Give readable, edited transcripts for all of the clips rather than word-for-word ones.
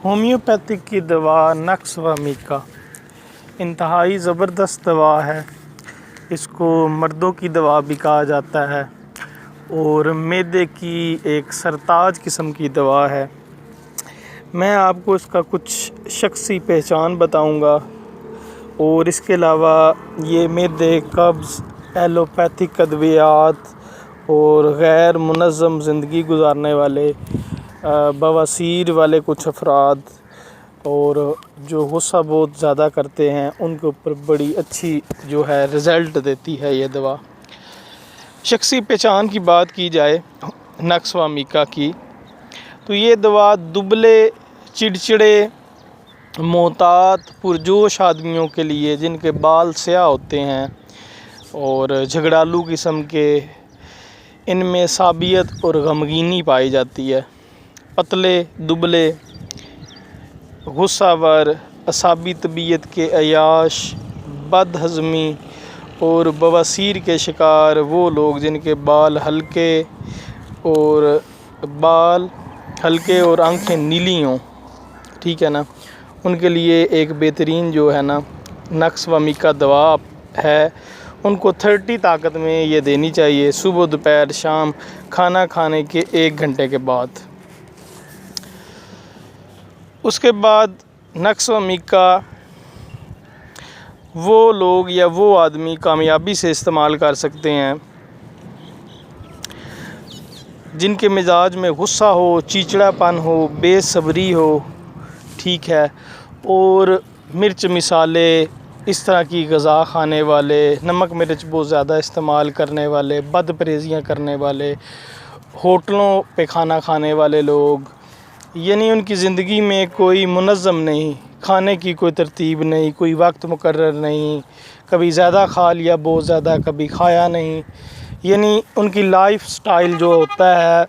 Homeopathic کی دوا نقص و میکا انتہائی زبردست دوا ہے۔ اس کو مردوں کی دوا بھی کہا جاتا ہے اور معدے کی ایک سرتاج قسم کی دوا ہے۔ میں آپ کو اس کا کچھ شخصی پہچان بتاؤں گا اور اس کے علاوہ یہ معدے، قبض، ایلوپیتھک ادویات اور غیر منظم زندگی گزارنے والے، بواسیر والے کچھ افراد اور جو غصہ بہت زیادہ کرتے ہیں ان کے اوپر بڑی اچھی جو ہے رزلٹ دیتی ہے یہ دوا۔ شخصی پہچان کی بات کی جائے نقص و میکا کی تو یہ دوا دبلے، چڑچڑے، محتاط، پرجوش آدمیوں کے لیے جن کے بال سیاہ ہوتے ہیں اور جھگڑالو قسم کے، ان میں عصبیت اور غمگینی پائی جاتی ہے۔ پتلے، دبلے، غصہ ور، اعصابی طبیعت کے عیاش، بد ہضمی اور بواسیر کے شکار وہ لوگ جن کے بال ہلکے اور آنکھیں نیلی ہوں، ٹھیک ہے نا، ان کے لیے ایک بہترین جو ہے نا نقص و میکا دوا ہے۔ ان کو 30 طاقت میں یہ دینی چاہیے، صبح، دوپہر، شام، کھانا کھانے کے 1 گھنٹے کے بعد۔ اس کے بعد نقص و میکا وہ لوگ یا وہ آدمی کامیابی سے استعمال کر سکتے ہیں جن کے مزاج میں غصہ ہو، چیچڑا پن ہو، بے صبری ہو، ٹھیک ہے، اور مرچ مسالے اس طرح کی غذا کھانے والے، نمک مرچ بہت زیادہ استعمال کرنے والے، بد پرہیزیاں کرنے والے، ہوٹلوں پہ کھانا کھانے والے لوگ، یعنی ان کی زندگی میں کوئی منظم نہیں، کھانے کی کوئی ترتیب نہیں، کوئی وقت مقرر نہیں، کبھی زیادہ کھا لیا بہت زیادہ، کبھی کھایا نہیں، یعنی ان کی لائف سٹائل جو ہوتا ہے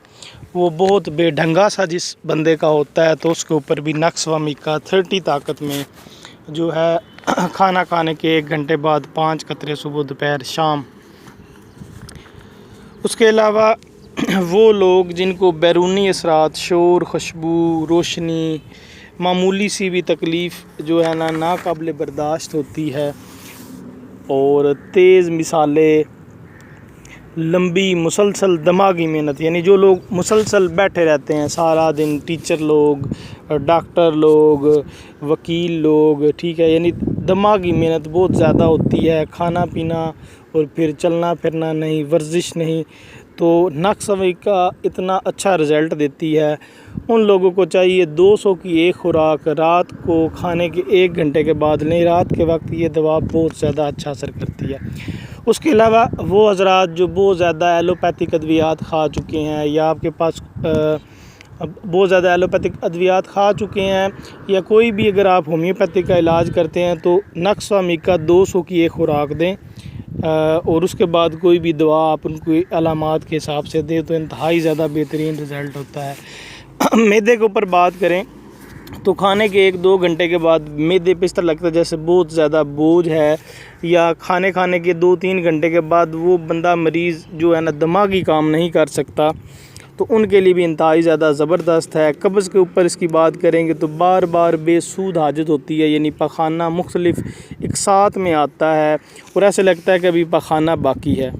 وہ بہت بے ڈھنگا سا جس بندے کا ہوتا ہے تو اس کے اوپر بھی نقص و میکا 30 طاقت میں جو ہے کھانا کھانے کے 1 گھنٹے بعد 5 قطرے صبح، دوپہر، شام۔ اس کے علاوہ وہ لوگ جن کو بیرونی اثرات، شور، خوشبو، روشنی، معمولی سی بھی تکلیف جو ہے نا ناقابل برداشت ہوتی ہے، اور تیز مسالے، لمبی مسلسل دماغی محنت، یعنی جو لوگ مسلسل بیٹھے رہتے ہیں سارا دن، ٹیچر لوگ، ڈاکٹر لوگ، وکیل لوگ، ٹھیک ہے، یعنی دماغی محنت بہت زیادہ ہوتی ہے، کھانا پینا اور پھر چلنا پھرنا نہیں، ورزش نہیں، تو نقص و میکا اتنا اچھا رزلٹ دیتی ہے۔ ان لوگوں کو چاہیے 200 کی ایک خوراک رات کو کھانے کے 1 گھنٹے کے بعد لیں، رات کے وقت یہ دوا بہت زیادہ اچھا اثر کرتی ہے۔ اس کے علاوہ وہ حضرات جو بہت زیادہ ایلوپیتھک ادویات کھا چکے ہیں یا آپ کے پاس بہت زیادہ ایلوپیتھک ادویات کھا چکے ہیں، یا کوئی بھی اگر آپ ہومیوپیتھک کا علاج کرتے ہیں تو نقص و میکا 200 کی ایک خوراک دیں، اور اس کے بعد کوئی بھی دوا آپ ان کو علامات کے حساب سے دیں تو انتہائی زیادہ بہترین رزلٹ ہوتا ہے۔ معدے کے اوپر بات کریں تو کھانے کے 1-2 گھنٹے کے بعد معدے پہ اس طرح لگتا ہے جیسے بہت زیادہ بوجھ ہے، یا کھانے کے 2-3 گھنٹے کے بعد وہ بندہ مریض جو ہے نا دماغی کام نہیں کر سکتا، تو ان کے لیے بھی انتہائی زیادہ زبردست ہے۔ قبض کے اوپر اس کی بات کریں گے تو بار بار بے سود حاجت ہوتی ہے، یعنی پخانہ مختلف اقساط میں آتا ہے اور ایسے لگتا ہے کہ ابھی پخانہ باقی ہے۔